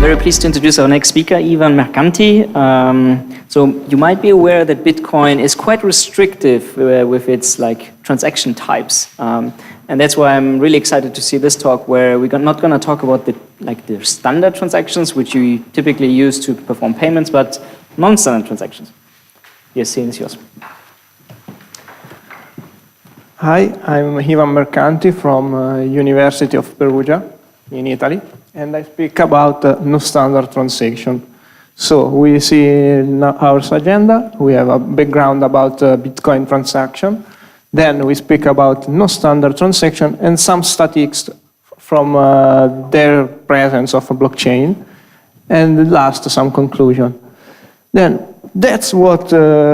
very pleased to introduce our next speaker, Ivan Mercanti. So you might be aware that Bitcoin is quite restrictive with its transaction types, and that's why I'm really excited to see this talk, where we're not going to talk about the standard transactions which you typically use to perform payments, but non-standard transactions. Yes, scene is yours. Hi, I'm Ivan Mercanti from University of Perugia in Italy, and I speak about no standard transaction. So we see in our agenda, we have a background about Bitcoin transaction, then we speak about no standard transaction and some statistics from their presence of a blockchain, and last some conclusion. Then that's what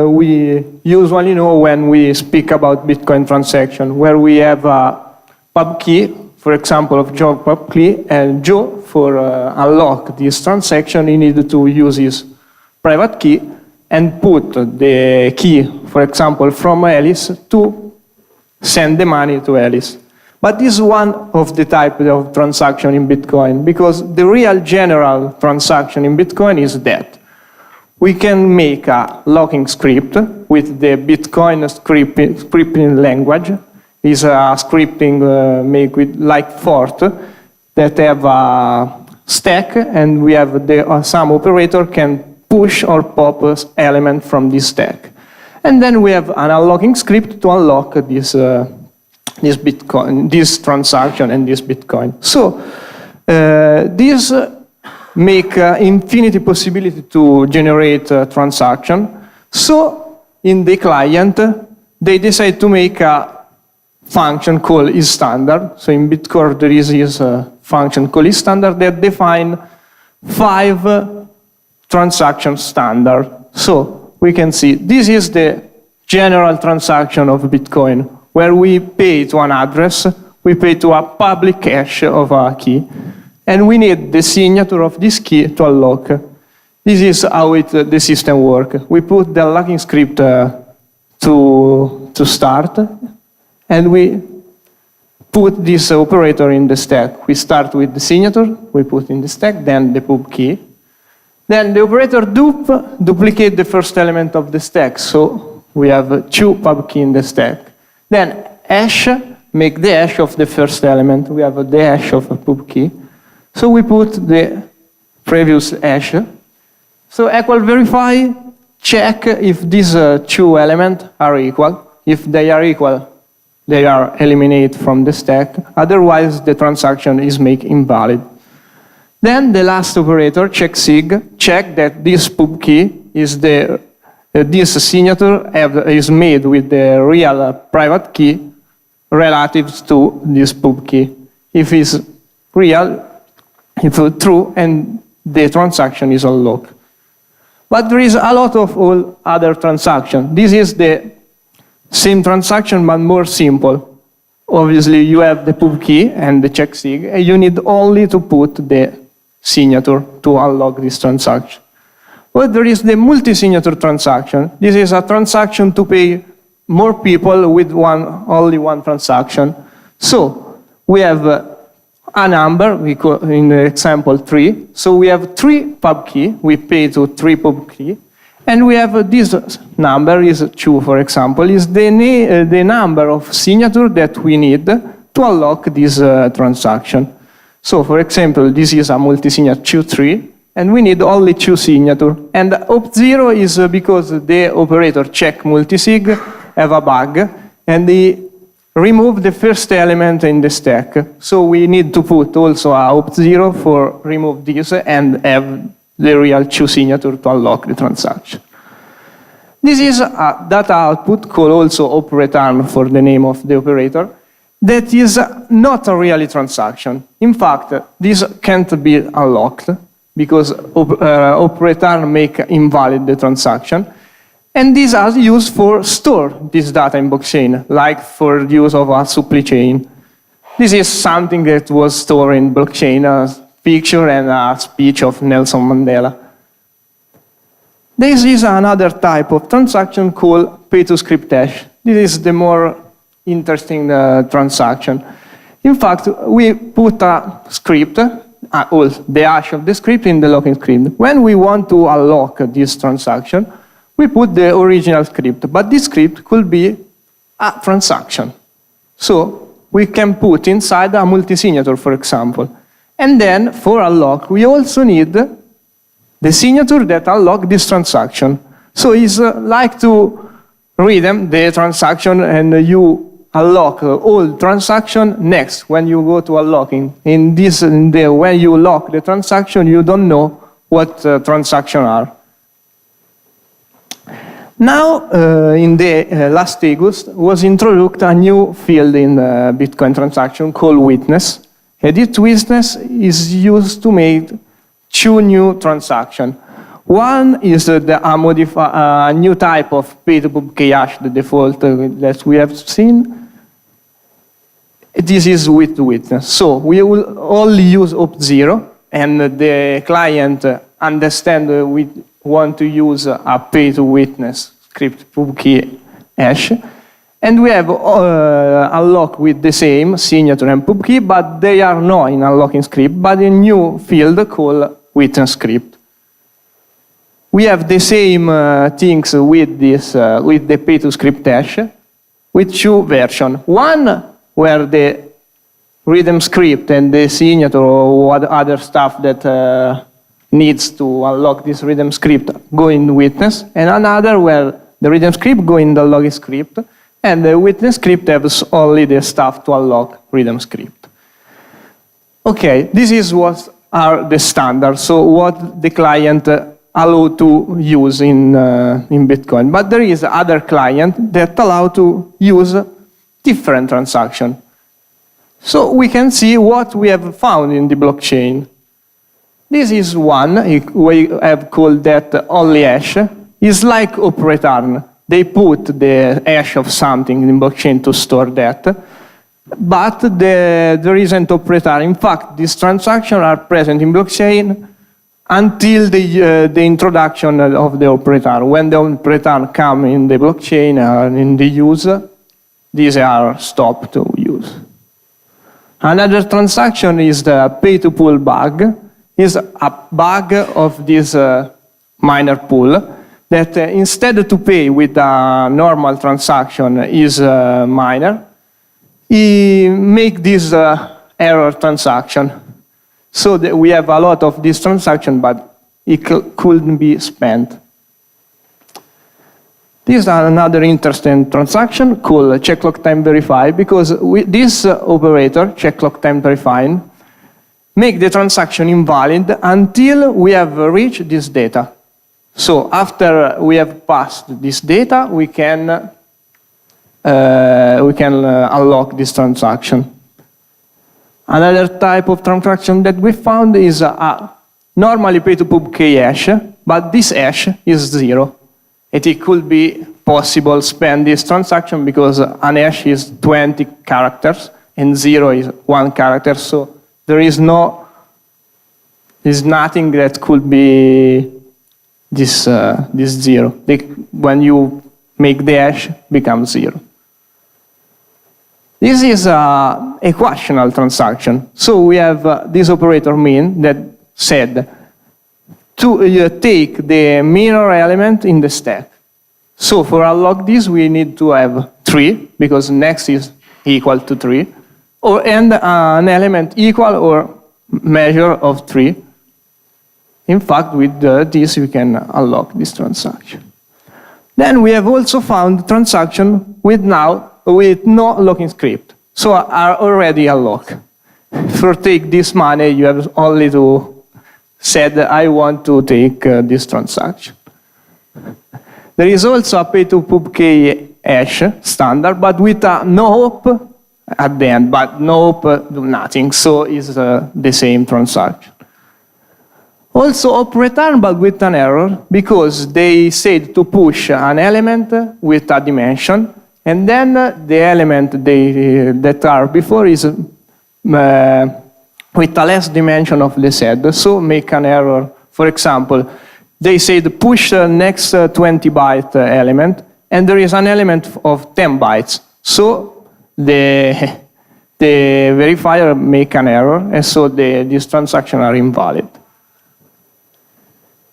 we usually know when we speak about Bitcoin transaction, where we have a pub key, for example, of Joe pub key, and Joe, for unlock this transaction, he needed to use his private key and put the key, for example, from Alice to send the money to Alice. But this is one of the type of transaction in Bitcoin, because the real general transaction in Bitcoin is that we can make a locking script with the Bitcoin scripting language. It's a scripting made with like Fort that have a stack, and we have some operator can push or pop element from this stack. And then we have an unlocking script to unlock this Bitcoin, this transaction and this Bitcoin. So this make infinity possibility to generate a transaction. So in the client, they decide to make a function called isStandard. So in Bitcoin there is this function called isStandard that define 5 transaction standard. So we can see this is the general transaction of Bitcoin, where we pay to an address, we pay to a public hash of a key, and we need the signature of this key to unlock. This is how the system works. We put the unlocking script to start, and we put this operator in the stack. We start with the signature, we put in the stack, then the pub key. Then the operator duplicate the first element of the stack, so we have 2 pub key in the stack. Then hash, make the hash of the first element. We have the hash of a pub key. So we put the previous hash. So equal verify, check if these 2 elements are equal. If they are equal, they are eliminated from the stack. Otherwise, the transaction is made invalid. Then the last operator, check sig, check that this pub key is this signature is made with the real private key relative to this pub key. If it's real, if it's true, and the transaction is unlocked. But there is a lot of all other transactions. This is the same transaction, but more simple. Obviously, you have the pub key and the check sig, and you need only to put the signature to unlock this transaction. But there is the multi-signature transaction. This is a transaction to pay more people with only one transaction. So we have a number, we call in the example 3. So we have 3 pub key, we pay to 3 pub key, and we have this number is 2, for example, is the number of signature that we need to unlock this transaction. So for example, this is a multi-signature 2-3, and we need only 2 signatures. And op0 is because the operator check multisig have a bug, and they remove the first element in the stack. So we need to put also a op0 for remove this and have the real 2 signatures to unlock the transaction. This is a data output called also op-return for the name of the operator. That is not a really transaction. In fact, this can't be unlocked because op-return make invalid the transaction. And these are used for store this data in blockchain, like for the use of a supply chain. This is something that was stored in blockchain, a picture and a speech of Nelson Mandela. This is another type of transaction called pay-to-script hash. This is the more interesting transaction. In fact, we put a script all the hash of the script in the locking script. When we want to unlock this transaction, we put the original script, but this script could be a transaction. So we can put inside a multi-signature, for example. And then for unlock, we also need the signature that unlock this transaction. So it's like to redeem the transaction and you unlock all transaction next when you go to unlocking. When you lock the transaction, you don't know what transaction are. Now, in the last August, was introduced a new field in Bitcoin transaction called witness. And this witness is used to make two new transactions. One is a new type of pay-to-public hash, the default that we have seen. This is with witness. So we will only use op0, and the client understands we want to use a pay-to-witness script public hash. And we have unlock with the same signature and pub key, but they are not in unlocking script, but in a new field called witness script. We have the same things with this with the pay-to-script hash, with two versions. One where the rhythm script and the signature or what other stuff that needs to unlock this rhythm script go in witness, and another where the rhythm script go in the login script, and the witness script has only the stuff to unlock rhythm script. Okay, this is what are the standards, so what the client allow to use in Bitcoin. But there is other client that allow to use different transaction. So we can see what we have found in the blockchain. This is one, we have called that only hash. It's like op return. They put the hash of something in blockchain to store that, but there isn't op return. In fact, these transactions are present in blockchain until the introduction of the op return. When the op return come in the blockchain and in the use, these are stopped to use. Another transaction is the pay-to-pool bug. Is a bug of this miner pool that instead to pay with a normal transaction is a miner, he make this error transaction. So that we have a lot of this transaction, but it couldn't be spent. This is another interesting transaction called check clock time verify, because this operator, check clock time verify, make the transaction invalid until we have reached this data. So after we have passed this data, we can unlock this transaction. Another type of transaction that we found is a normally pay-to-pub key hash, but this hash is 0. It could be possible spend this transaction because an hash is 20 characters and 0 is 1 character, so there is nothing that could be this 0. When you make the hash, becomes 0. This is a equational transaction. So we have this operator min that said to take the minor element in the stack. So for unlock this, we need to have 3, because next is equal to 3, and an element equal or measure of 3. In fact, with this, we can unlock this transaction. Then we have also found transaction with no locking script, so are already unlocked. For take this money, you have only to say that I want to take this transaction. There is also a pay-to-pub key hash standard, but with a no op at the end, but no op do nothing, so it's the same transaction. Also op return, but with an error, because they said to push an element with a dimension, and then the element that are before is with a less dimension of the set, so make an error. For example, they said push the next 20 byte element, and there is an element of 10 bytes. So the the verifier make an error, and so these transactions are invalid.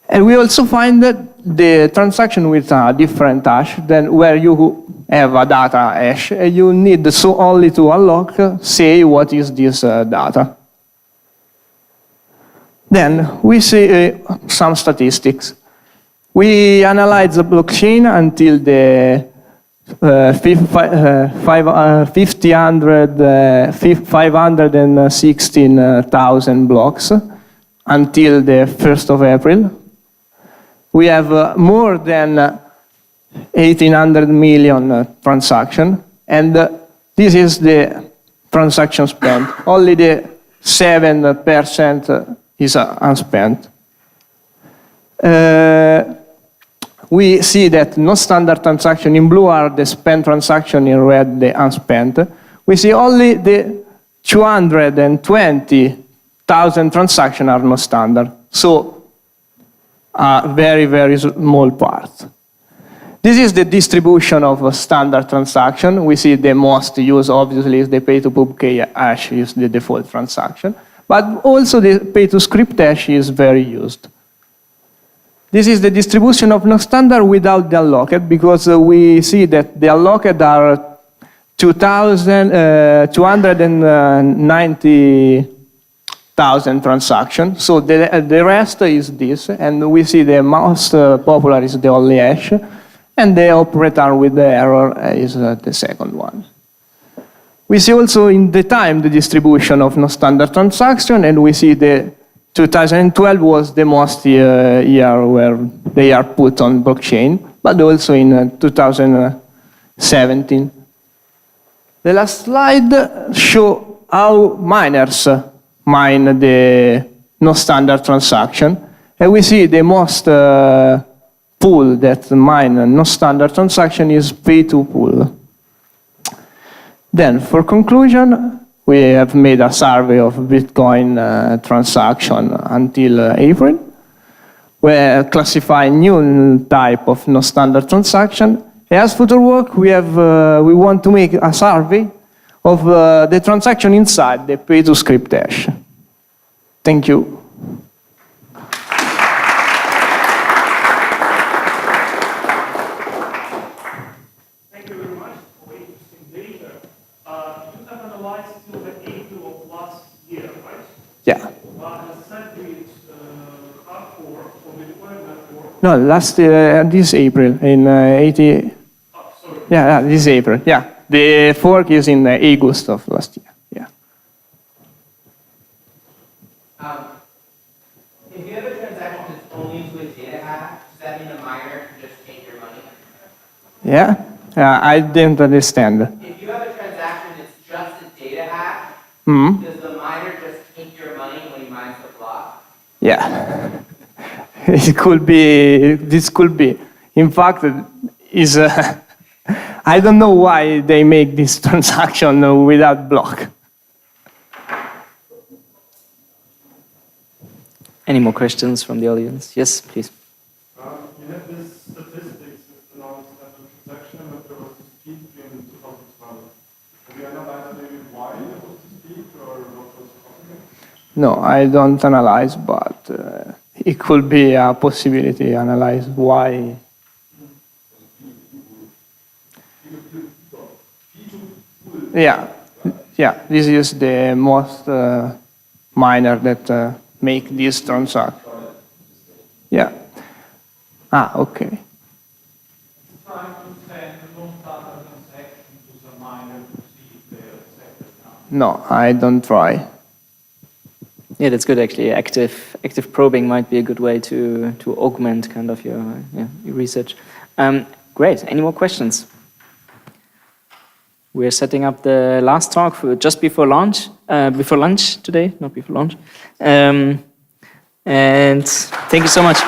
And we also find that the transaction with a different hash than where you have a data hash, and you need only to unlock, say what is this data. Then we see some statistics. We analyze the blockchain until the 516,000 blocks until the 1st of April. We have more than 1,800 million transactions, and this is the transaction spent. Only the 7% is unspent. We see that no standard transaction in blue are the spent transaction, in red the unspent. We see only the 220,000 transactions are no standard. So a very, very small part. This is the distribution of a standard transaction. We see the most used, obviously, is the pay-to-pubk hash is the default transaction. But also the pay-to-script hash is very used. This is the distribution of no standard without the unlocked, because we see that the unlocked are 290,000 transactions. So the rest is this, and we see the most popular is the only hash, and the operator with the error is the second one. We see also in the time the distribution of no standard transaction, and we see the 2012 was the most year where they are put on blockchain, but also in 2017. The last slide shows how miners mine the no standard transaction, and we see the most pool that mine no standard transaction is pay-to-pool. Then, for conclusion, we have made a survey of Bitcoin transaction until April. We classify new type of no standard transaction. As future work, we want to make a survey of the transaction inside the pay-to-script hash. Thank you. Thank you very much for interesting data. You have analyzed till the April of last year, right? Yeah. Has that been hardcore for Bitcoin network? No, this April in 80. Oh, sorry. Yeah, this April. Yeah, the fork is in August of last year. Yeah. If you have a transaction that's only to a data hash, does that mean a miner can just take your money? Yeah, I didn't understand. If you have a transaction that's just a data hash, does the miner just take your money when he mines the block? Yeah, it could be. This could be. In fact, is I don't know why they make this transaction without block. Any more questions from the audience? Yes, please. You have this statistics announced at the transaction that there was this peak in 2012. Have you analyzed maybe why there was this peak or what was causing it? No, I don't analyze, but it could be a possibility to analyze why. Yeah, this is the most miner that make this transaction. Yeah. Okay. Trying to send non-standard transaction to the miner to see if they are accepted now. No, I don't try. Yeah, that's good actually. Active probing might be a good way to augment kind of your research. Great. Any more questions? We're setting up the last talk for just before lunch today, not before lunch. And thank you so much.